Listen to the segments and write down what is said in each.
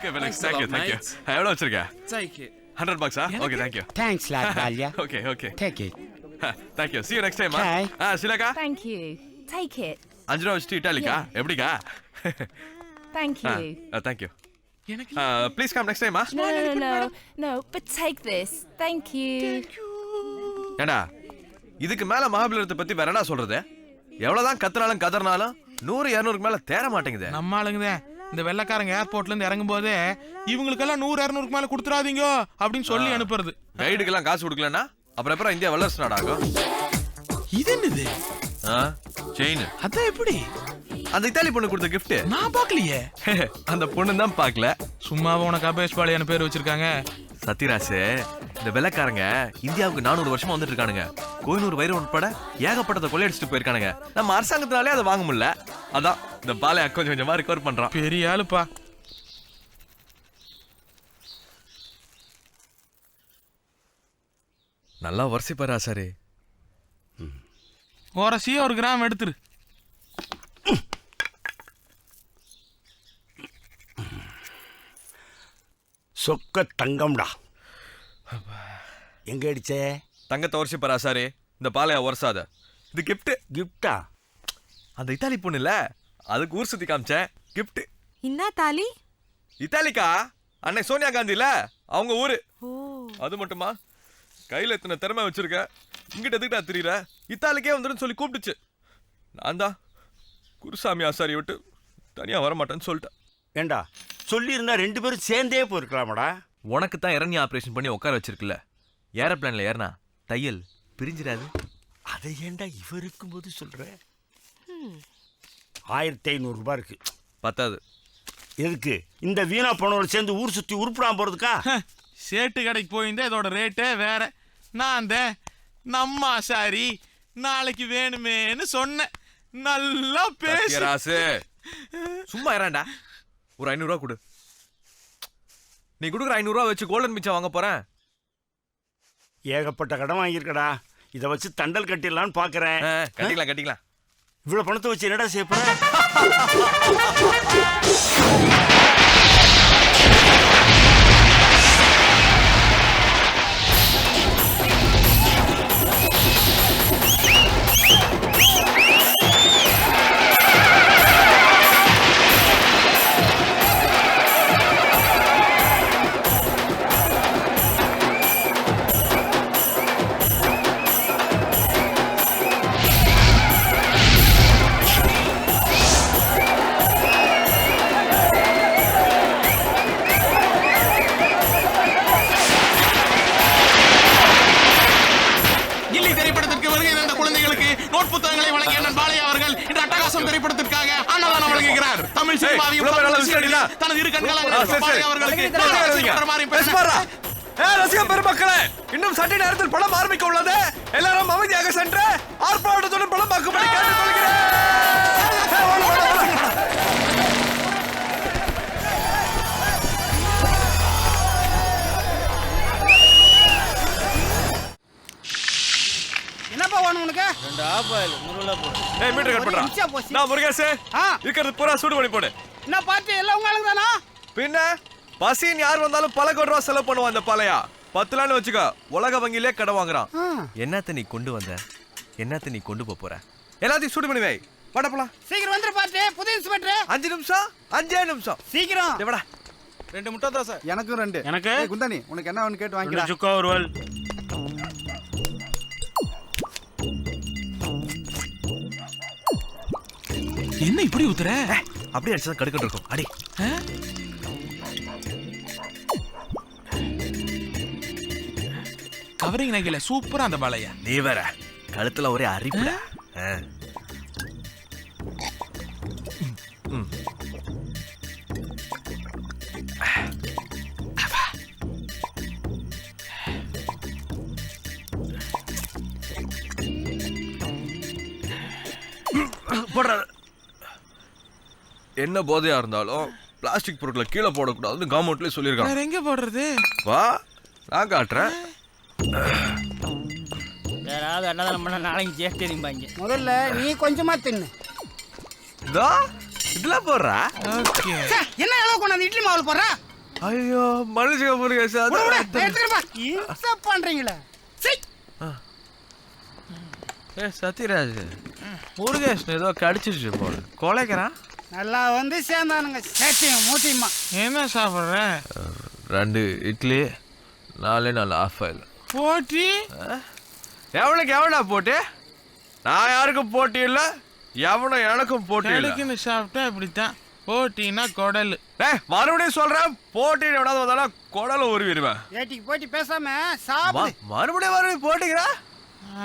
Okay, Felix, thank you. எவ்வளவு வச்சிருக்க? Take it. $100 Okay, thank you. Thanks, lad, Valia. Okay. Take it. Thank you. See you next time. Okay. Shilaka? Thank you. Take it. 5 ரூபா வச்சிட்டு இட்டாலிக்கா? எப்படிக்கா? Thank you. Thank you. Please come next time. No, but take this. Thank you. ஏண்டா இதுக்கு மேல மகாபலிபுரத்தை பத்தி வேற என்ன சொல்றது? எவ்வளவுதான் கத்துனாலும் கதறினாலும் 100-200க்கு மேல தேற மாட்டேங்குது. நம்ம ஆளுங்க இந்த வெள்ளக்காரங்க ஏர்போர்ட்ல இருந்து இறங்கும் போது இவங்களுக்கெல்லாம் 100-200க்கு மேல கொடுத்துறாதீங்க அப்படின்னு சொல்லி அனுப்புறது. கைடுக்கெல்லாம் காசு கொடுக்கலன்னா அப்புறம் எப்பறம் இந்தியா வல்லரசு நாடாகும்? இது என்னது? செயின். அதான் எப்படி? அந்த இத்தாலி பொண்ணு கொடுத்த gift. நான் பார்க்கலையே. அந்த பொண்ணு தான் பார்க்கல. சும்மாவே உனக்கு அபேஷ் பாளையான பேர் வச்சிருக்காங்க. சத்யராஜ், இந்த வெள்ளக்காரங்க இந்தியாவுக்கு 400 வருஷமா வந்துட்டு இருக்கானுங்க. கோயினூர் வைரம் உட்பட ஏகப்பட்டதை கொள்ளையடிச்சிட்டு போயிருக்கானுங்க. நம்ம அரசாங்கத்தினாலே அதை வாங்க முடியல. அதான் இந்த பாலையா கொஞ்சம் கொஞ்சமா ரிகவர் பண்றான். பெரிய ஆளுப்பா. நல்லா வரிசைப்பாரு ஆசாரி. ஓரசியா 1 கிராம் எடுத்துரு. சொக்க தங்கம்டா. எங்க அடிச்சே? தங்கத்தை வரிசைப்பாரு ஆசாரி. இந்த பாலையா உரசாத. இது கிஃப்டா? அந்த இத்தாலி பொண்ணு இல்ல, அதுக்கு ஊர் சுத்தி காமிச்சேன். கிஃப்ட். என்ன தாலி? இத்தாலிக்கா அன்னை சோனியா காந்தி இல்ல, அவங்க ஊரு. அது மட்டுமா, கையில எத்தனை திறமை வச்சிருக்க, இங்கிட்ட எதுக்கிட்டா திரியற, இத்தாலிக்கே வந்துடும் சொல்லி கூப்பிட்டுச்சு. நான் தான் குருசாமி ஆசாரி விட்டு தனியா வரமாட்டேன்னு சொல்லிட்டேன். ஏண்டா சொல்லி இருந்தா 2 பேரும் சேர்ந்தே போயிருக்கலாமடா. உனக்கு தான் இறங்கி ஆபரேஷன் பண்ணி உட்கார வச்சிருக்குல்ல, ஏரோப்ளான்ல ஏறினா தையல் பிரிஞ்சிடாது. அதை ஏண்டா இவர் இருக்கும்போது சொல்ற? 1500 ரூபாய் இருக்கு. பத்தாது. எதுக்கு? இந்த வீணா போனோட சேர்ந்து ஊர் சுத்தி உருப்பிடாம போறதுக்கா? சேட்டு கடைக்கு போயிருந்தா இதோட ரேட்டே வேற. நான் அந்த நம்ம ஆசாரி நாளைக்கு வேணுமேன்னு சொன்னேன். நல்லா பேசு. சும்மா இறாண்டா. ஒரு 500 ரூபா கொடு. நீ கொடுக்குற 500 ரூபா வச்சு கோல்டன் மிச்சம் வாங்க போறேன். ஏகப்பட்ட கடன் வாங்கியிருக்கடா. இதை வச்சு தண்டல் கட்டிடலான்னு பாக்குறேன். கட்டிக்கலாம். இவ்வளவு பணத்தை வச்சு என்னடா செய்ய போற? தமிழ் சினிமாவையும் தனது இரு கண்களால் ரசிகம் பெருமக்களே, இன்னும் சற்று நேரத்தில் படம் ஆரம்பிக்க உள்ளது. எல்லாரும் அமைதியாக சென்று ஆர்ப்பாட்டத்துடன் படம் பார்க்கும்படி கேட்டுக்கொள்கிறேன். என்னப்பா வேணும் உனக்கு? 2 ஆப்பாயில் 100 ரூபாய் போடு. ஏய் மீட்டர் கட் பண்றா. நான் முருகேஷ். இருக்கிறது பூரா சூடு பண்ணி போடு. என்ன பார்ட்டி எல்லாம் உங்க ஆளுங்க தானா? பின்ன பசின் யார் வந்தாலும் பல கோடி ரூபா செலவு பண்ணுவான் அந்த பாலையா. 10 லான்னு வச்சுக்க, உலக வங்கியிலே கடை வாங்குறான். என்னத்த நீ கொண்டு வந்த, என்னத்த நீ கொண்டு போற? எல்லாத்தையும் சூடு பண்ணி வை. வாடா போலாம். சீக்கிரம் வந்துரு பார்ட்டி. புது இன்ஸ்பெக்டர். 5 நிமிஷம் 5 நிமிஷம் சீக்கிரம். எவடா? 2 முட்டை தோசை. எனக்கும் 2. எனக்கு குந்தானி உனக்கு என்ன வேணும் கேட்டு வாங்கிடா. சுக்கா ஒருவல். என்ன இப்படி ஊத்துற? அப்படியே அடிச்சா கடுக்கட்டு இருக்கும். அடி. கவரிங் நகையில சூப்பரா அந்த பாலையா. நீ வேற கழுத்துல ஒரே அரிப்புடா. என்ன போதையா இருந்தாலும் பிளாஸ்டிக் பொருட்களை கீழே போடக்கூடாதுன்னு கவர்மெண்ட்லயே சொல்லியிருக்காங்க. வேற எங்க போடுறது? வா நான் காட்டுறேன். யாராவது அன்னதானம் பண்ண நாளைக்கு ஜேஸ்டேரிம்பாங்க. முதல்ல நீ கொஞ்சமா தின்னு. இதோ இதெல்லாம் போடுறா. ஓகே. என்ன அளவு கொண்டாந்து இட்லி மாவுல போடுற? ஐயோ மனுஷங்க முருகேஷ் விடு, விடு, நான் எடுத்துக்கிறேன்ப்பா. இன்சல்ட் பண்றீங்களே சீ. சத்யராஜ் முருகேஷ் ஏதோ கடிச்சிருச்சு போல கொலைக்கிறான். நல்லா வந்து சேர்ந்தானுங்க சேட்டியும் மூட்டியுமா. என்ன சாப்பிட்ற? 2 இட்லி 4 ஆஃப் ஆயில். போட்டி எவனுக்கு எவனா போட்டி? நான் யாருக்கும் போட்டி இல்லை, எவனும் எனக்கும் போட்டி இல்லை. கடைக்குன்னு சாப்பிட்டா இப்படித்தான். போட்டின்னா குடல். மறுபடியும் சொல்றேன், போட்டி எவனாவது வந்தாலும் குடல உருவிடுவேன். ஏட்டிக்கு போட்டி பேசாம சாப்பிடு. மறுபடியும் போட்டிக்கிறா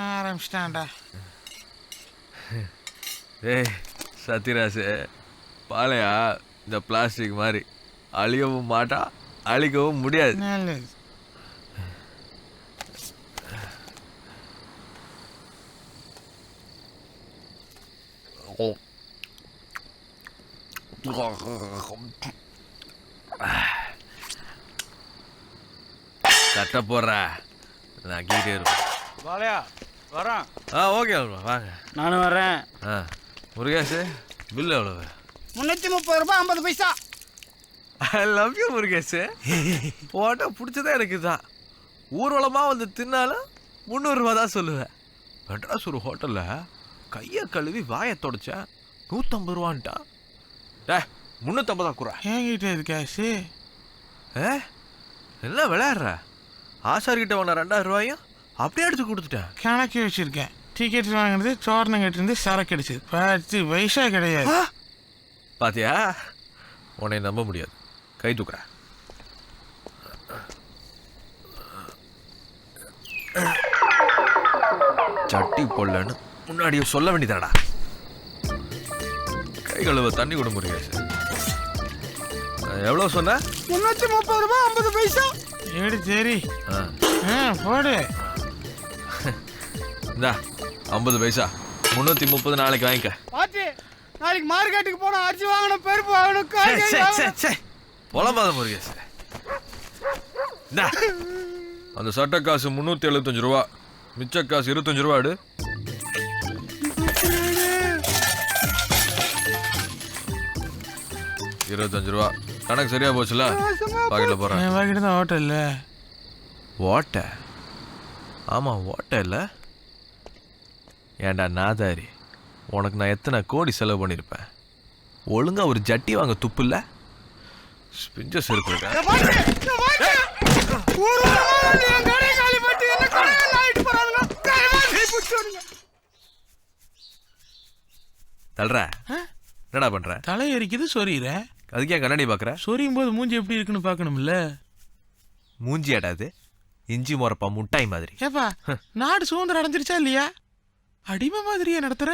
ஆரம்பிச்சிட்டான்டா. ஏய் சத்யராஜ், பாலையா இந்த பிளாஸ்டிக் மாதிரி அழியவும் மாட்டா, அழிக்கவும் முடியாது. நல்லது. சட்டை போடுற நான் கீட்டே இருப்பேன். வாழையா வரான். ஓகே வாங்க. நானும் வர்றேன். முருகேஷ் பில் எவ்வளவு? 330 ரூபாய் 50 பைசா. I love you Murugesh. Photo பிடிச்சதே எனக்கு தான். ஊர்வலமாக வந்து தின்னாலும் 300 ரூபா தான் சொல்லுவேன். மெட்ராஸ் ஒரு ஹோட்டலில் கையை கழுவி வாயை தொடச்சேன், 150 ரூபான்ட்டா. 350 தான் குறா. என்கிட்ட இது கேஷு. என்ன விளையாடுற? ஆசாரிக்கிட்ட வாங்கின 2000 ரூபாயும் அப்படியே எடுத்து கொடுத்துட்டேன். கணக்கு வச்சிருக்கேன். டிக்கெட் வாங்கினது சோர்ணம் கட்டிருந்து சரக்கு அடிச்சது 10 பைசா கிடையாது. பாத்தியா, உன்னை நம்ப முடியாது. கை தூக்குற. சட்டி போடலன்னு முன்னாடியே சொல்ல வேண்டியதாடா. கை கழுவ தண்ணி கொடு முருகேஷ். எவ்வளோ சொன்ன? 330 ரூபாய் 50 பைசா. ஏடு சரி. போடு. இந்தா 50 பைசா. 330 நாளைக்கு வாங்கிக்க. பாட்டி நாளைக்கு மார்க்கெட்டுக்கு போனா அரிசி வாங்கணும், பருப்பு வாங்கணும், காய்கறி வாங்கணும். புலம்பாத முருகேஷ். இந்தா அந்த சட்டை காசு 375 ரூபா, மிச்ச காசு 25 ரூபா எடு. ₹25 கணக்கு சரியா போச்சுல? பாக்கெட்ல போறேன். என் பாக்கெட்டு தான் ஹோட்டல்ல. ஓட்டை? ஆமா ஓட்டை இல்ல. ஏண்டா நாதாரி, உனக்கு நான் எத்தனை கோடி செலவு பண்ணியிருப்பேன். ஒழுங்கா ஒரு ஜட்டி வாங்க துப்பு இல்ல. ஸ்பிஞ்ச செருப்பு தல்ற. என்னடா பண்ற? தலை எரிக்குது சொரியிற. அதுக்கு ஏன் கண்ணாடி பாக்குற? சொரியும் போது மூஞ்சி எப்படி இருக்குன்னு பாக்கணும்ல. மூஞ்சி ஆடாது, இஞ்சி மொரப்பா முட்டாய் மாதிரி. ஏப்பா நாடு சுதந்திரம் அடைஞ்சிருச்சா இல்லையா? அடிமை மாதிரியே நடத்துற.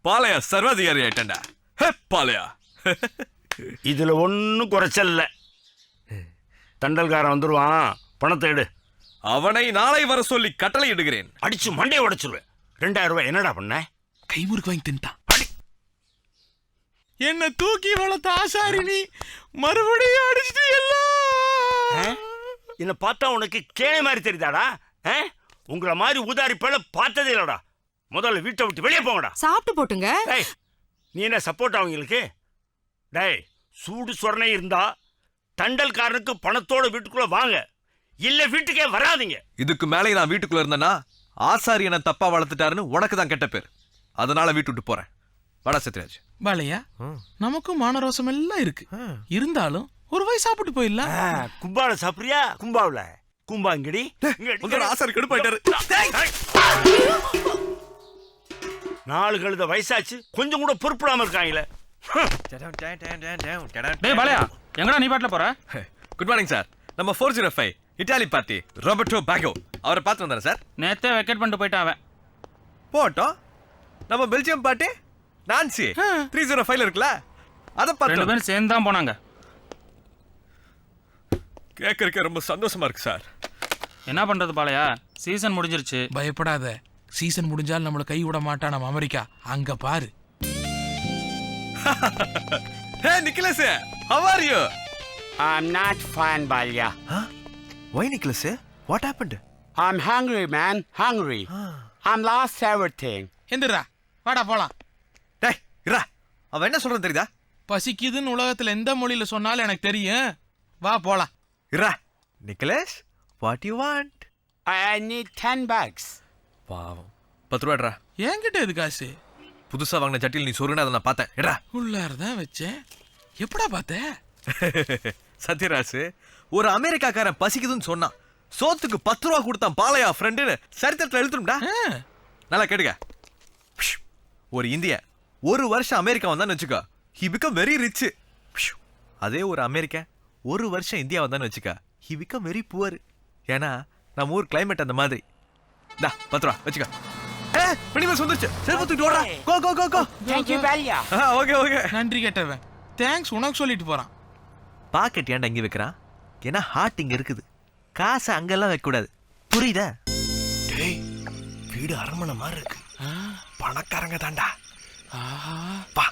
பாலையா சர்வாதிகாரி ஆயிட்டா. பாலையா இதுல ஒன்னும் குறைச்சல் இல்ல. தண்டல்காரன் வந்துருவான், பணத்தை எடு. அவனை நாளை வர சொல்லி கட்டளை இடுகிறேன். அடிச்சு மண்டையை உடைச்சிருவேன். 2000 ரூபாய் என்னடா பண்ண? கைமுறுக்கு வாங்கி தின்ட்டான். என்ன தூக்கி வளர்த்த ஆசாரினி மறுபடியும் அடிச்சுட்டு எல்லாம். என்ன பார்த்தா உனக்கு கேணை மாதிரி தெரியுதாடா? உங்களை மாதிரி ஊதாரி பேல பார்த்ததே இல்லடா. முதல்ல வீட்டை விட்டு வெளியே போங்கடா. சாப்பிட்டு போட்டுங்க. நீ என்ன சப்போர்ட் அவங்களுக்கு? டேய், சூடு சொரணை இருந்தா தண்டல்காரனுக்கு பணத்தோட வீட்டுக்குள்ள வாங்க, இல்ல வீட்டுக்கே வராதீங்க. இதுக்கு மேலே நான் வீட்டுக்குள்ள இருந்தேன்னா ஆசாரி என்ன தப்பா வளர்த்துட்டாருன்னு உனக்கு தான் கெட்ட பேர். அதனால வீட்டு விட்டு போறேன். வடா சத்யராஜ். பாலையா, நமக்கும் மானரோசம் எல்லாம் இருக்கு. இருந்தாலும் ஒரு வாய் சாப்பிட்டு போயிடலாம். கும்பால சாப்பிடுறியா? கும்பாவுல கும்பாங்கடி. ஆசாரி கடுப்பாயிட்டாரு. 4 கழுத வயசாச்சு, கொஞ்சம் கூட பொறுப்பிடாம இருக்காங்களே. டேய் பாலையா, எங்கடா நீ பாட்டுல போற? Good morning sir. நம்ம 405 இட்டாலி பார்ட்டி ராபர்டோ பாகோ அவரை பார்த்து வந்தாரு சார். நேத்தே வெக்கேட் பண்ணிட்டு போயிட்டான் அவன். போட்டோம். நம்ம பெல்ஜியம் பார்ட்டி நான்சி 305 இருக்குல்ல, அதை 2 பார்த்து பேரும் சேர்ந்து தான் போனாங்க. கேட்கறதுக்கு ரொம்ப சந்தோஷமா இருக்கு சார். என்ன பண்றது பாலையா, சீசன் முடிஞ்சிருச்சு. பயப்படாத, சீசன் முடிஞ்சால் நம்மள கை விட மாட்டான் நம்ம அமெரிக்கா. அங்க பாரு. Hey Nicholas, how are you? I'm not fine, Balya. Why Nicholas? What happened? I'm hungry, man. Hungry. I'm lost everything. எந்திரா, வாடா போலாம். டேய் இரா, அவன் என்ன சொல்றான் தெரியுதா? பசிக்குதுன்னு உலகத்துல எந்த மொழியில சொன்னாலும் எனக்கு தெரியும். வா போலாம். இரா நிக்கலேஷ் what you want? I need 10 bucks. பாவம் 10 ரூபாடா. என்கிட்ட எது காசு? புதுசா வாங்கின சட்டியில் நீ சொருன்னு அதை நான் பார்த்தேன். எடா உள்ளாரதான் வச்சேன். எப்படா பார்த்த? சத்யராஜ் ஒரு அமெரிக்காக்காரன் பசிக்குதுன்னு சொன்னான். சோத்துக்கு 10 ரூபா கொடுத்தான் பாலையா ஃப்ரெண்டுன்னு சரித்திரத்தில் எழுத்துரும்டா. நல்லா கேட்டுக்க. ஒரு இந்தியன் ஒரு வருஷம் அமெரிக்கா வந்தான்னு வச்சுக்கோ, ஹி பிகம் வெரி ரிச். அதே ஒரு அமெரிக்கன் ஒரு வருஷம் இந்தியா வந்தான்னு வச்சுக்கா, ஹி பிகம் வெரி புவர். ஏன்னா நம்ம ஊர் கிளைமேட் அந்த மாதிரி. 10 ரூபா வச்சுக்கோ. மினிமஸ் வந்துருச்சு. சரி தூக்கிட்டு ஓடா. கோ கோ கோ கோ. Thank you, Balya. Okay okay. நன்றி கேட்டவன் தேங்க்ஸ் உனக்கு சொல்லிட்டு போறான். பாக்கெட் ஏன்டா இங்க வைக்கிறான்? ஏன்னா ஹார்ட் இங்க இருக்குது, காசை அங்கெல்லாம் வைக்க கூடாது. புரியுதா? டேய் வீடு அரண்மனை மாதிரி இருக்கு. பணக்காரங்க தாண்டா. வா.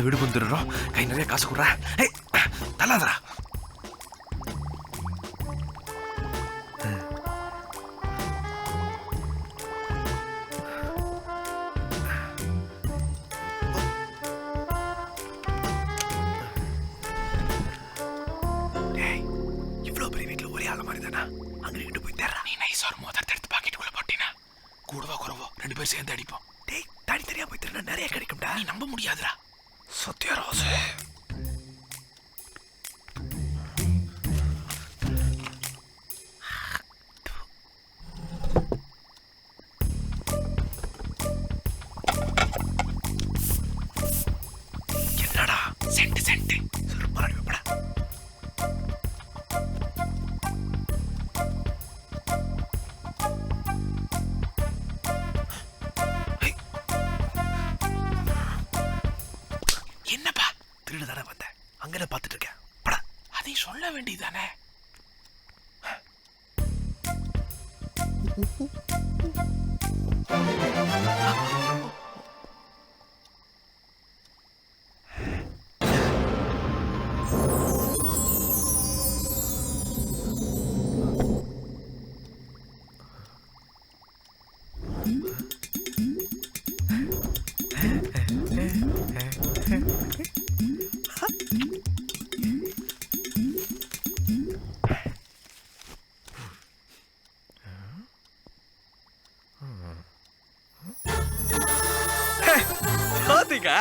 வீடு வந்துடுறோம். கை நிறைய காசு கொடுறா. தள்ளாதரா. இவ்வளவு பெரிய வீட்டுல ஒரே ஆள மாதிரி தானா? அங்கிட்டு போய் தேர்றா. நீ நைஸ் ஒரு மோதிரத்தை எடுத்து பாக்கெட்டுக்குள்ள போட்டீனா கூடவா குறவோ 2 பேர் சேர்ந்து அடிப்போம். டேய் தனி தனியா போய் தேர்னா நிறைய கிடைக்கும்டா. நீ நம்ப முடியாதுடா. சத்யராஜ் என்னடா சென்ட் சென்ட் சுருமாரி வைப்படா. என்னப்பா திருடு தானே வந்தேன், அங்கே பார்த்துட்டு இருக்கேன். படா அதை சொல்ல வேண்டியதானே. கார்த்திகா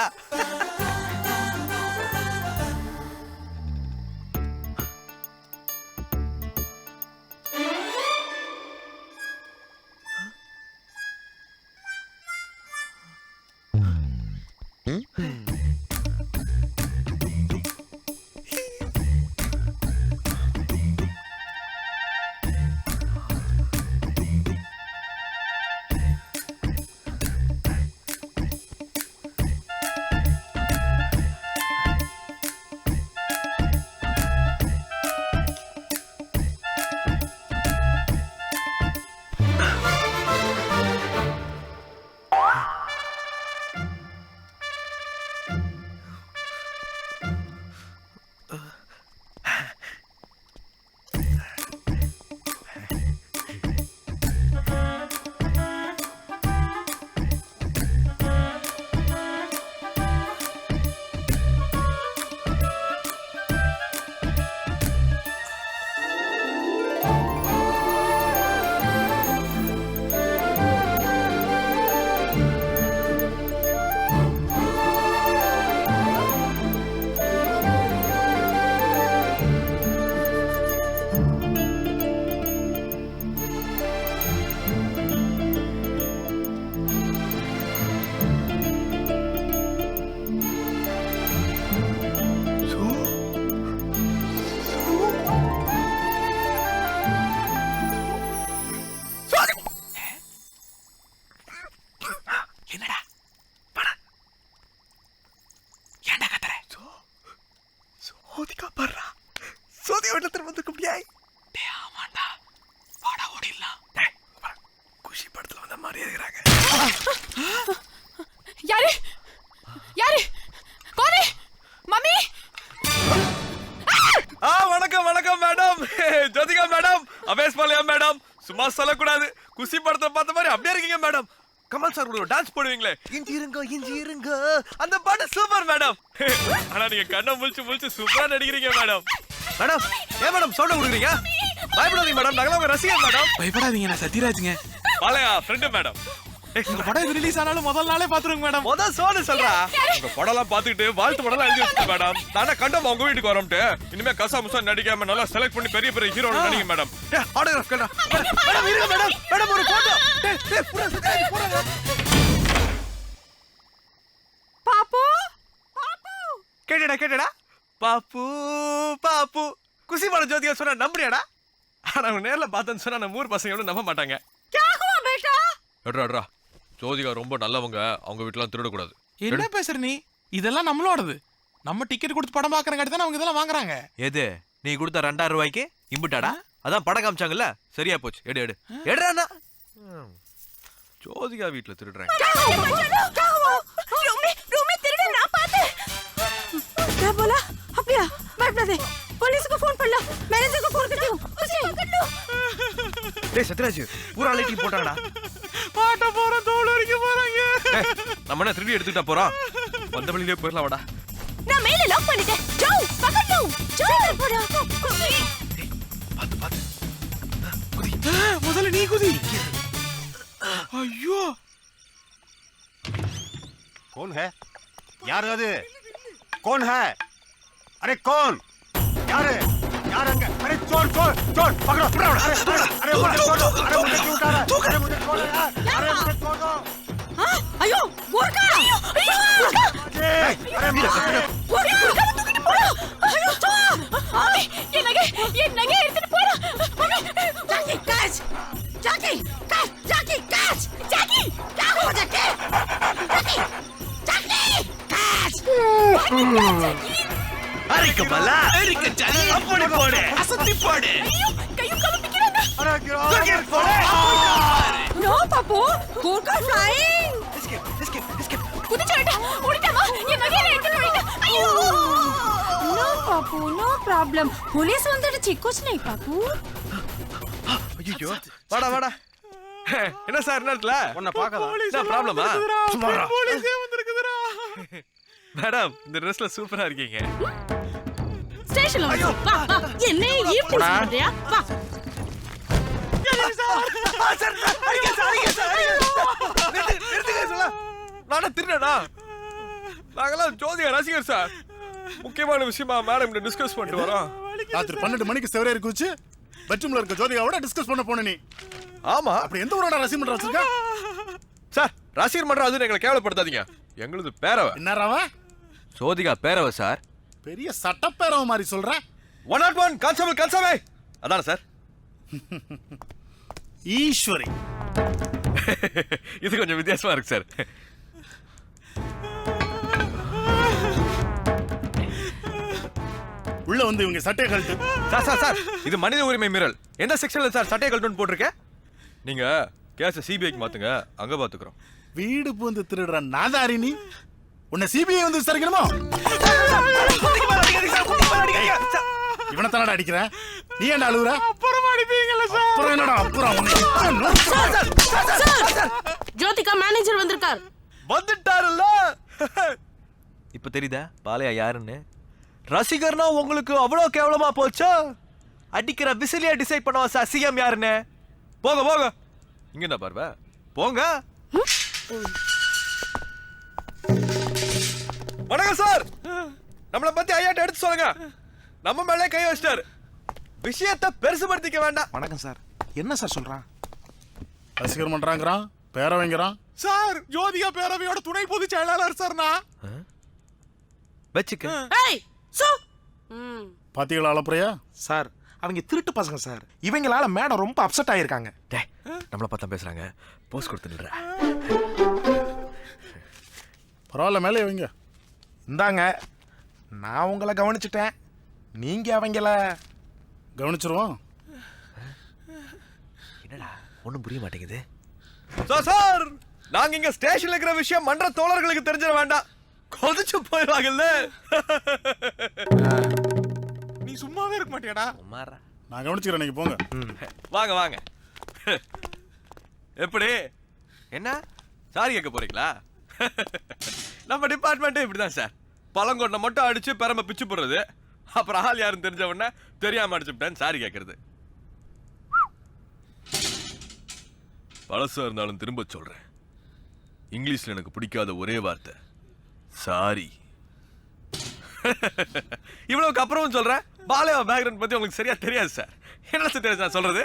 சோதிகா பாடுறா. சோதிகா வீட்டுல திரும்ப வந்து முடியாய். குஷி படத்துல வந்த மாதிரி இருக்கிறாங்க. யாரு யாரு கோனே மம்மி வணக்கம் வணக்கம் மேடம். ஜோதிகா மேடம், அபேஸ் பாளையா மேடம். சும்மா சொல்லக்கூடாது, குஷி படத்தை பார்த்த மாதிரி அப்படியே இருக்கீங்க மேடம். கமல் சார் கூட டான்ஸ் போடுவீங்களே, இஞ்சி இருங்க அந்த பாட்டு சூப்பர் மேடம். ஆனா நீங்க கண்ணை முழிச்சு சூப்பரா நடிக்கிறீங்க மேடம். மேடம் ஏன் மேடம் சவுண்ட் கொடுக்குறீங்க? பயப்படாதீங்க மேடம், நாங்களும் உங்க ரசிகர் மேடம். பயப்படாதீங்க, நான் சத்யராஜுங்க. Palya friend madam. உங்க படம் ரிலீஸ் ஆனாலும் முதல் நாளே பாத்துருங்க மேடம். முதல் சோனு சொல்றா. உங்க படம் எல்லாம் பாத்துக்கிட்டு வாழ்த்து படம் எழுதி வச்சிருக்கேன் மேடம். நானே கண்டோம் உங்க வீட்டுக்கு வரோம்ட்டு. இனிமே கசாமுசா நடிக்காம நல்லா செலக்ட் பண்ணி பெரிய பெரிய ஹீரோ நடிங்க மேடம். ஆட்டோகிராஃப் கேட்டா மேடம் இருங்க மேடம். மேடம் ஒரு போட்டோ. டேய் பூரா சுத்தி போறாங்க. பாப்பு கேட்டடா பாப்பு பாப்பு குஷி படம் ஜோதிகா சொன்னா நம்புறியாடா? ஆனா அவங்க நேர்ல பார்த்தேன்னு சொன்னா நம்ம ஊர் பசங்க எவ்வளவு நம்ப மாட்டாங்க. எட்ரா ஜோதிகா ரொம்ப நல்லவங்க, அவங்க வீட்டுலாம் திருடக்கூடாது. என்ன பேசுற நீ? இதெல்லாம் நம்மளோடது. நம்ம டிக்கெட் கொடுத்து படம் பாக்குறங்காட்டி தானே அவங்க இதெல்லாம் வாங்குறாங்க. எது நீ கொடுத்த 2000 ரூபாய்க்கு இம்புட்டாடா? அதான் படம் காமிச்சாங்கல்ல, சரியா போச்சு. எடுறா. ஜோதிகா வீட்டுல திருடுறாங்க. क्या बोला? அப்படியா? பயப்படாதே. போலீஸ்க்கு ஃபோன் பண்ணலாம். மேனேஜருக்கு ஃபோன் கட்டியோ. டேய் சத்யராஜ் பூரா லைட்டிங் போட்டாங்கடா. பாட்ட போறோம், தோல் வரைக்கும் போறாங்க. நம்ம என்ன திருடி எடுத்துட்டா போறோம்? வந்த வழியிலே போயிடலாம் வாடா. நான் மேல லாக் பண்ணிட்டேன். ஜோ பக்கத்து ஜோ போடா. பாத்து குதி. முதல்ல நீ குதி. ஐயோ, कौन है? यार कौन है? अरे कौन? यार अंग, अरे चोर पकड़ो अरे मुझे छोड़ो, अरे मुझे क्यों उठा रहा है? अरे मुझे छोड़ो यार, अरे मुझे छोड़ो. ஐயோ ஊர்கா ஐயோ अरे मेरा ஊர்கா தூக்கிட்டு போடா. ஐயோ சோ ஆமி என் நகை எடுத்துட்டு போடா. ஜாக்கி கேட்ச் ஜாக்கி கேட்ச் क्या हुआ जैकी कैच. अरे कमला अपनी போடு அசத்தி போடு. ஐயோ கையும் காலும் பிக்கிறாங்க. अरे गिरो நோ பாப்பு ஊர்கா ஃப்ளைங். குதிச்சடா ஓடிட்டாமா. என் நகை எடுத்துட்டு போயிட்டா. ஐயோ நோ பாப்பு நோ ப்ராப்ளம். போலீஸ் வந்துடுச்சு. कुछ नहीं பாப்பு. ஐயோ வாடா. என்ன சார் நேரத்துல உன்னை பார்க்கலாம். என்ன ப்ராப்ளமா? சும்மாடா. போலீஸே வந்திருக்குதுடா. மேடம் இந்த ட்ரெஸ்ல சூப்பரா இருக்கீங்க. ஸ்டேஷன்ல வா என்ன ஈவ்னிங் சொல்றியா? வா நானே திருடனா? நாங்கெல்லாம் ஜோதிகா ரசிகர் சார். முக்கியமான விஷயமா மேடம் கிட்ட டிஸ்கஸ் பண்ணிட்டு வரோம். ராத்திரி 12 மணிக்கு செவரே இருக்கு வச்சு பெட்ரூம்ல இருக்க ஜோதிகாவோட டிஸ்கஸ் பண்ண போன நீ. ஆமா அப்படி எந்த ஊரோட ரசிகர் மன்றம் வச்சிருக்க? சார், ரசிகர் மன்றம் அதுன்னு எங்களை கேவலப்படுத்தாதீங்க. எங்களுது பேரவை. என்னறாவ? ஜோதிகா பேரவ சார். பெரிய சட்டப்பேரவை மாதிரி சொல்ற. 101 கான்ஸ்டபிள் அதான சார்? ஈஸ்வரி. இது கொஞ்சம் வித்தியாசமா இருக்கு சார். உள்ள வந்து இவங்க சட்டையை கழட்டு. சார் இது மனித உரிமை மீறல். எந்த செக்ஷன்ல சார் சட்டையை கழட்டுன்னு போட்டிருக்கேன்? நீங்க கேஸ சிபிஐக்கு மாத்துங்க, அங்க பாத்துக்கிறோம். வீடு பூந்து திருடுற நாதாரி நீ. உன்னை சிபிஐ வந்து விசாரிக்கணுமோ? இவனை தானடா அடிக்கிற? நீ என்ன அழுகுற? அப்புறம் அடிப்பீங்கல்ல சார். அப்புறம் என்னடா அப்புறம் உன்னை ஜோதிகா மேனேஜர் வந்திருக்கார். வந்துட்டாருல்ல. இப்ப தெரியுதா பாலையா யாருன்னு? ரசிகர்னா உங்களுக்கு அவ்வளவு கேவலமா போச்சா? அடிக்கிற விசிலியா டிசைட் பண்ணுவா சார் சிஎம் யாருன்னு. போங்க இங்க என்ன பார்வ? போங்க. வணக்கம் சார். நம்மளை பத்தி ஐயாட்ட எடுத்து சொல்லுங்க. நம்ம மேலே கை வச்சிட்டாரு. விஷயத்தை பெருசுபடுத்திக்க வேண்டாம். வணக்கம் சார். என்ன சார் சொல்றான்? ரசிகர் மன்றாங்கறான், பேரவைங்கறான். சார் ஜோதிகா பேரவையோட துணை பொதுச் செயலாளர் சார் நான். வச்சுக்க. ஏய் சோ பாத்தீங்களா அலப்புறையா? சார் அவங்க திருட்டு பசங்க சார். இவங்களால மேடம் ரொம்ப அப்செட் ஆயிருக்காங்க. டேய் நம்மள பார்த்தா பேசுறாங்க. போஸ் கொடுத்து நில்றா. பரவாயில்ல மேலே வைங்க. இந்தாங்க நான் உங்களை கவனிச்சிட்டேன். நீங்க அவங்கள கவனிச்சிருவோம். என்னடா ஒண்ணும் புரிய மாட்டேங்குது. சார் நாங்க இங்க ஸ்டேஷன்ல இருக்கிற விஷயம் மன்ற தோழர்களுக்கு தெரிஞ்சிட வேண்டாம், கொதிச்சு போயிடுவாங்கல்ல. நீ சும்மாவே இருக்க மாட்டியாடா? நான் கவனிச்சுக்கிறேன், நீங்க போங்க. வாங்க வாங்க. எப்படி என்ன சாரி கேட்க போறீங்களா? நம்ம டிபார்ட்மெண்ட்டே இப்படிதான் சார். பழங்கொண்டை மட்டும் அடிச்சு பெரம்ப பிச்சு போடுறது, அப்புறம் ஆள் யாருன்னு தெரிஞ்ச உடனே தெரியாம அடிச்சுட்டேன் சாரி கேட்கறது. பழசா இருந்தாலும் திரும்ப சொல்றேன், இங்கிலீஷ்ல எனக்கு பிடிக்காத ஒரே வார்த்தை சாரி. இவ்வளவுக்கு அப்புறமும் சொல்றேன், பாலையா பேக்ரவுண்ட் பத்தி உங்களுக்கு சரியா தெரியாது சார். என்ன சார் தெரியாது நான் சொல்றது?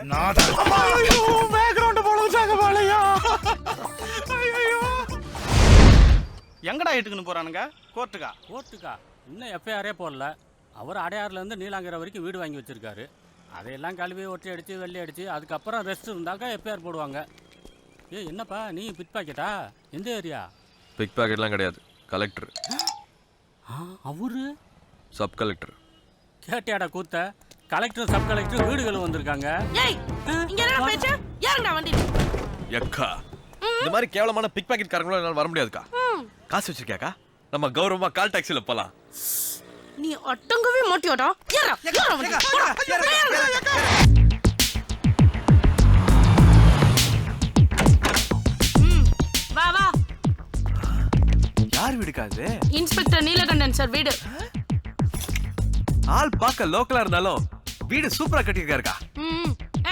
எங்கடா இட்டுக்குன்னு போறானுங்க? கோர்ட்டுக்கா? கோர்ட்டுக்கா? இன்னும் எஃப்ஐஆரே போடல. அவர் அடையாறுலேருந்து நீலாங்கரை வரைக்கும் வீடு வாங்கி வச்சிருக்காரு. அதையெல்லாம் கழுவி ஒட்டி அடித்து வெள்ளை அடித்து அதுக்கப்புறம் ரெஸ்ட் இருந்தாக்கா எஃப்ஐஆர் போடுவாங்க. என்னப்பா நீ பிட் பாக்கெட்டா? எந்த ஏரியா? பிக் பாக்கெட்லாம் கிடையாது, கலெக்டர். அவரு சப் கலெக்டர். கேட்டியாடா கூத்த? கலெக்டர் சப் கலெக்டர் வீடுகள் வந்திருக்காங்க. எக்கா இந்த மாதிரி கேவலமான பிக் பாக்கெட் காரங்களும் என்னால வர முடியாதுக்கா. காசு வச்சிருக்கியாக்கா? நம்ம கௌரவமா கால் டாக்ஸில போலாம். நீ அட்டங்கவே மாட்டியோடா. வா வா. யார் வீடுக்காது? இன்ஸ்பெக்டர் நீலகண்டன் சார் வீடு. ஆள் பார்க்க லோக்கலா இருந்தாலும் வீடு சூப்பரா கட்டியிருக்காருக்கா.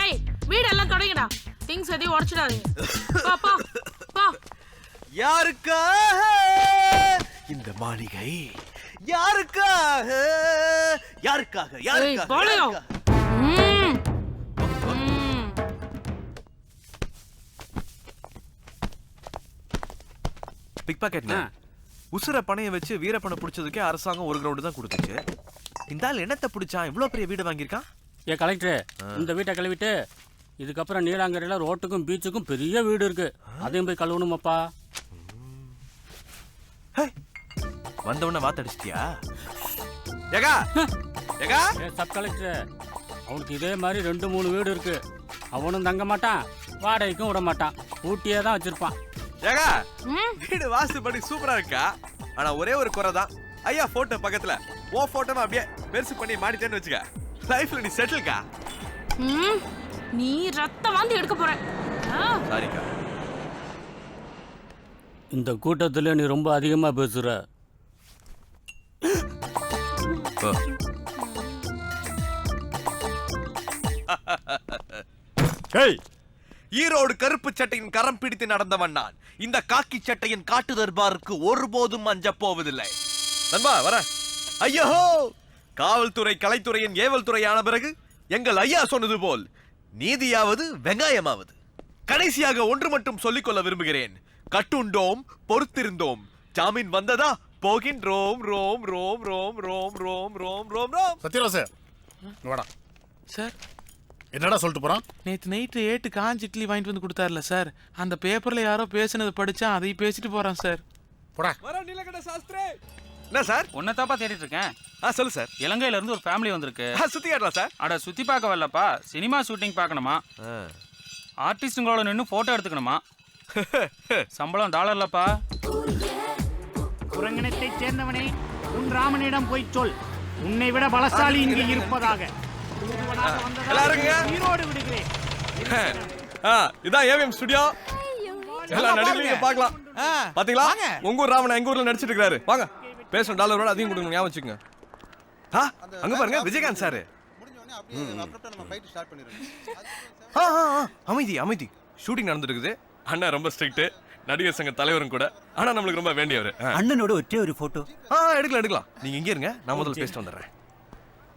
ஏய் வீடெல்லாம் தொடங்கடா. திங்ஸ் எதையும் உடைச்சிடாதீங்க. பா பா பா. யாருக்காக இந்த மாளிகை? யாருக்காக? யாருக்காக? யாருக்காக? பிக் பாக்கெட்னா உசுர பணைய வச்சு வீரப்பனை பிடிச்சதுக்கே அரசாங்கம் ஒரு கிரவுண்ட் தான் கொடுத்துச்சு. இந்த ஆள் என்னத்தை பிடிச்சான் இவ்வளவு பெரிய வீடு வாங்கியிருக்கான்? கலெக்டர் இந்த வீட்டை கழுவிட்டு இதுக்கப்புறம் நீலாங்கரையில் ரோட்டுக்கும் பீச்சுக்கும் பெரிய வீடு இருக்கு, அதையும் போய் கழுவணுமாப்பா. வந்தவன வாத்தடிச்சிட்டியா? சப் கலெக்டர் அவனுக்கு இதே மாதிரி 2-3 வீடு இருக்கு. அவனும் தங்க மாட்டான், வாடகைக்கும் விட மாட்டான், ஊட்டியே தான் வச்சிருப்பான். வீடு வாசுபடி சூப்பரா இருக்கா. ஆனா ஒரே ஒரு குறை தான், ஐயா போட்டோ பக்கத்துல ஓ போட்டோ அப்படியே பெருசு பண்ணி மாட்டிட்டேன்னு வச்சுக்க, லைஃப்ல நீ செட்டில்கா. நீ ரத்தம் வாந்தி எடுக்க போற. சாரிக்கா. இந்த கூட்டத்துல நீ ரொம்ப அதிகமா பேசுற. ஈரோடு கருப்பு சட்டையின் கரம் பிடித்து நடந்தவன் நான். இந்த காக்கி சட்டையின் காட்டு தர்பாருக்கு ஒருபோதும் அஞ்ச போவதில்லை. நண்பா வர. ஐயோ, காவல்துறை கலைத்துறையின் ஏவல் துறையான பிறகு எங்கள் ஐயா சொன்னது போல் நீதியாவது வெங்காயமாவது. கடைசியாக ஒன்று மட்டும் சொல்லிக்கொள்ள விரும்புகிறேன், கட்டுண்டோம், பொறுத்திருந்தோம், ஜாமீன் வந்ததா, போகின்றோம். ரோம் ரோம் ரோம் ரோம் ரோம் ரோம் ரோம் ரோம். சத்யராஜ் சார் வாடா. சார் என்னடா சொல்லிட்டு போறான்? நேற்று நைட்டு 8 காஞ்சி இட்லி வாங்கிட்டு வந்து கொடுத்தாருல சார், அந்த பேப்பர்ல யாரோ பேசுனது படிச்சா அதையும் பேசிட்டு போறான் சார். போடா. வர நீலகண்ட சாஸ்திரே. என்ன சார்? உன்னதாப்பா தேடிட்டு இருக்கேன். சொல்லு சார். இலங்கையில இருந்து ஒரு ஃபேமிலி வந்திருக்கு. சுத்தி காட்டலாம் சார். அட சுத்தி பார்க்க வரலப்பா, சினிமா ஷூட்டிங் பார்க்கணுமா, ஆர்டிஸ்டுங்களோட நின்று போட்டோ எடுத்துக்கணுமா. சம்பளம் டாலர்லப்பா. குரங்கணத்தை சேர்ந்தவனே, உன் ராமனிடம் போய் சொல், உன்னை விட பலசாலி இங்கே இருப்பதாக. ஈரோடு விடுகிறேன். இதான் ஏவிஎம் ஸ்டுடியோ. எல்லாம் நடிகை பார்க்கலாம். பாத்தீங்களா? உங்க ஊர் ராமன் எங்க ஊர்ல நடிச்சிட்டு இருக்காரு. வாங்க பேசணும், டாலரோட அதிகம் கொடுங்க, ஞாபகம் வச்சுக்கோங்க. அங்க பாருங்க விஜயகாந்த் சார். அமைதி அமைதி. ஷூட்டிங் நடந்துட்டு இருக்குது. அண்ணா ரொம்ப ஸ்ட்ரிக்ட், நடிகர் சங்க தலைவரும் கூட. ஆனா நம்மளுக்கு ரொம்ப வேண்டியவர். அண்ணனோட ஒற்றை ஒரு போட்டோ. எடுக்கலாம். நீங்க இங்க இருங்க, நான் முதல்ல பேசிட்டு வந்துடுறேன்.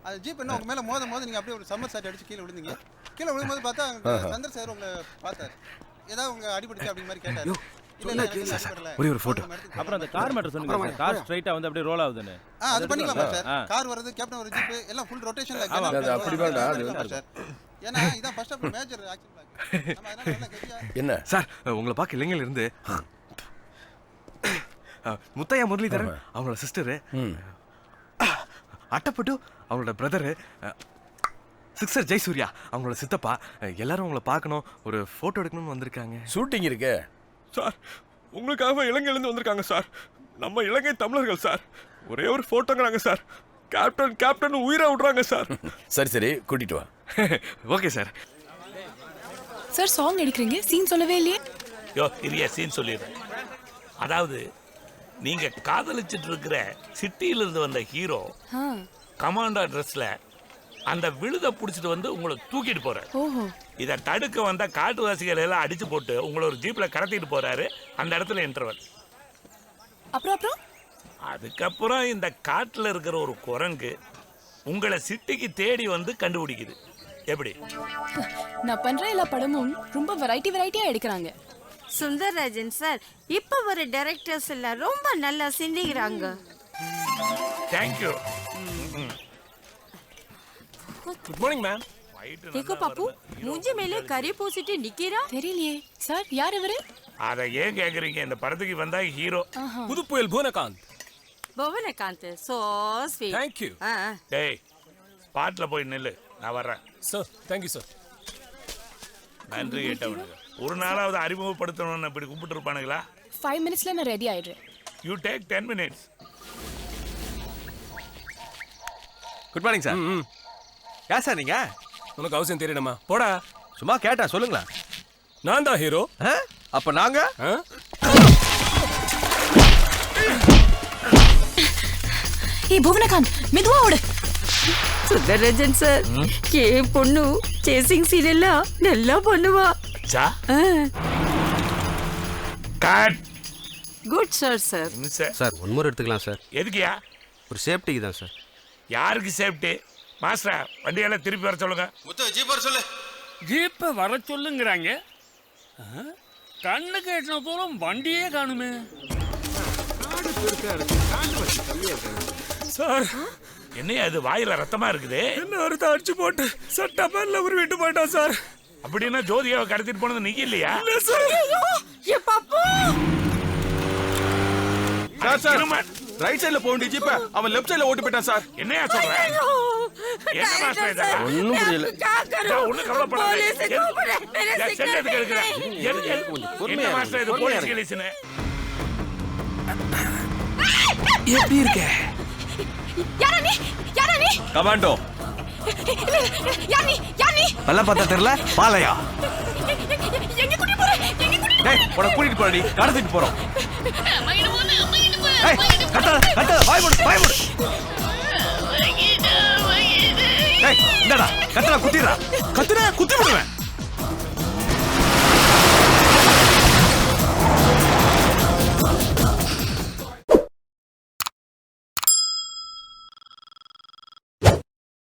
அது ஜீப் என்ன உங்க மேல மோத நீங்க அப்படியே ஒரு சம்மர் சாட் அடிச்சு கீழே விழுந்தீங்க. கீழே விழும்போது பார்த்தா சந்தர் சார் உங்களை பார்த்தாரு. ஏதாவது உங்க அடிபடுச்சு அப்படி மாதிரி கேட்டாரு. ஒரே ஒரு போட்டோ. அப்புறம் அந்த கார் மேட்டர் சொன்னீங்க சார், கார் ஸ்ட்ரைட்டா வந்து அப்படியே ரோல் ஆகுதுன்னு. அது பண்ணிக்கலாம் சார். கார் வருது, கேப்டன் ஒரு ஜீப் எல்லாம் ஃபுல் ரொட்டேஷன்ல இருக்கு. அப்படி வேண்டாம் சார். ஏன்னா இதான் first half major action block. நம்ம அதனால நல்லா கெட்டியா. என்ன சார் உங்களை பார்க்க இலங்கையில இருந்து முத்தையா முரளிதரன் அவங்களோட சிஸ்டர் அட்டப்பட்டு அவங்களோட பிரதரு சிக்ஸர் ஜெயசூர்யா அவங்களோட சித்தப்பா எல்லாரும் உங்களை பார்க்கணும், ஒரு ஃபோட்டோ எடுக்கணும்னு வந்திருக்காங்க. ஷூட்டிங் இருக்கு சார். உங்களுக்காக இலங்கையிலேருந்து வந்திருக்காங்க சார். நம்ம இலங்கை தமிழர்கள் சார். ஒரே ஒரு ஃபோட்டோங்கிறாங்க சார். கேப்டன் உயிரை விடுறாங்க சார். சரி கூட்டிட்டு வா. Okay sir. சார் சாங் எடுக்கிறீங்க, சீன் சொல்லவே இல்லையே. இரியா சீன் சொல்லிடுறேன். அதாவது நீங்க காதலிச்சிட்டு இருக்கிற சிட்டியில இருந்து வந்த ஹீரோ கமாண்டோ ட்ரெஸ்ல அந்த விழுத புடிச்சிட்டு வந்து உங்களை தூக்கிட்டு போறாரு. இதை தடுக்க வந்த காட்டுவாசிகள் எல்லாம் அடிச்சு போட்டு உங்களை ஒரு ஜீப்ல கடத்திட்டு போறாரு. அந்த இடத்துல இன்டர்வல். அப்புறம் அதுக்கப்புறம் இந்த காட்டுல இருக்கிற ஒரு குரங்கு உங்களை சிட்டிக்கு தேடி வந்து கண்டுபிடிக்குது. எப்படி? நான் பண்ற எல்லா படமும் ரொம்ப வெரைட்டியா எடுக்கிறாங்க. சுந்தரராஜன் சார், இப்ப வர டைரக்டர்ஸ் எல்லாம் ரொம்ப நல்லா சிந்திக்கிறாங்க. தேங்க்யூ. Good morning ma'am. देखो பாப்பு, மூஞ்சி மேலே கறி பூசிட்டு நிக்கிறா. தெரியலையே சார், யார் இவரு? அதை ஏன் கேக்குறீங்க? இந்த படத்துக்கு வந்தா ஹீரோ புதுப்புயல் Bhuvanakanth. Bhuvanakanth so sweet. Thank you. டேய் ஸ்பாட்ல போய் நில்லு, நான் வர்றேன். Sir thank you sir. நன்றி கேட்டவனுங்க. ஒரு நாளாவது அறிமுகப்படுத்தணும்னு இப்படி கூப்பிட்டு இருப்பானுங்களா? 5 மினிட்ஸ்ல நான் ரெடி ஆயிடுறேன். You take 10 minutes. Good morning sir. யார் சார் நீங்க? உனக்கு அவசியம் தெரியணுமா? போடா. சும்மா கேட்டேன், சொல்லுங்களேன். நான் தான் ஹீரோ. அப்ப நாங்க புவனகாந்த் மெதுவா ஓடு. சுந்தரராஜன் சார், என் பொண்ணு சேசிங் சீன் எல்லாம் நல்லா பண்ணுவா. Good sir. Sir one more எடுத்துக்கலாம் சார். எதுக்குயா? ஒரு சேஃப்டிக்கு தான் சார். யாருக்கு சேஃப்டி? மாஸ்டர் வண்டியெல்லாம் திருப்பி வர சொல்லுங்க. ஜீப் வர சொல்லு. ஜீப்பை வர சொல்லுங்கிறாங்க. கண்ணு கேட்டின போலும் வண்டியே காணுமே. சார் என்னையா இது வாயில ரத்தமா இருக்குது? என்ன அறுத்த அடிச்சு போட்டு சட்டப்பல்ல ஒரு விட்டு போயிட்டான் சார். அப்படின்னா ஜோதியாவை கடத்திட்டு போனது நீங்க இல்லையா? சார் ரைட் சைடுல போக வேண்டிய ஜீப்ப அவன் லெஃப்ட் சைடுல ஓட்டி போயிட்டான் சார். என்னையா சொல்ற? என்ன மாஸ்டர் இது? ஒண்ணும் புரியல. ஒண்ணும் கவலைப்படாத. செல்லதுக்கு எடுக்கிறேன். என்ன மாஸ்டர் இது? போலீஸ் கேலிஸ்னு எப்படி இருக்க? யாரா நீ? கமாண்டோ. யார் நீ? நல்லா பார்த்தா தெரியல. பாலையா? எங்க கூட்டி போற? டேய் உன கூட்டிட்டு போறடி. கடத்திட்டு போறோம். ஏய் கட்ட வாய் மூடு. ஏய் இந்தடா கட்டடா குத்திடுறா. குத்தி விடுவேன்.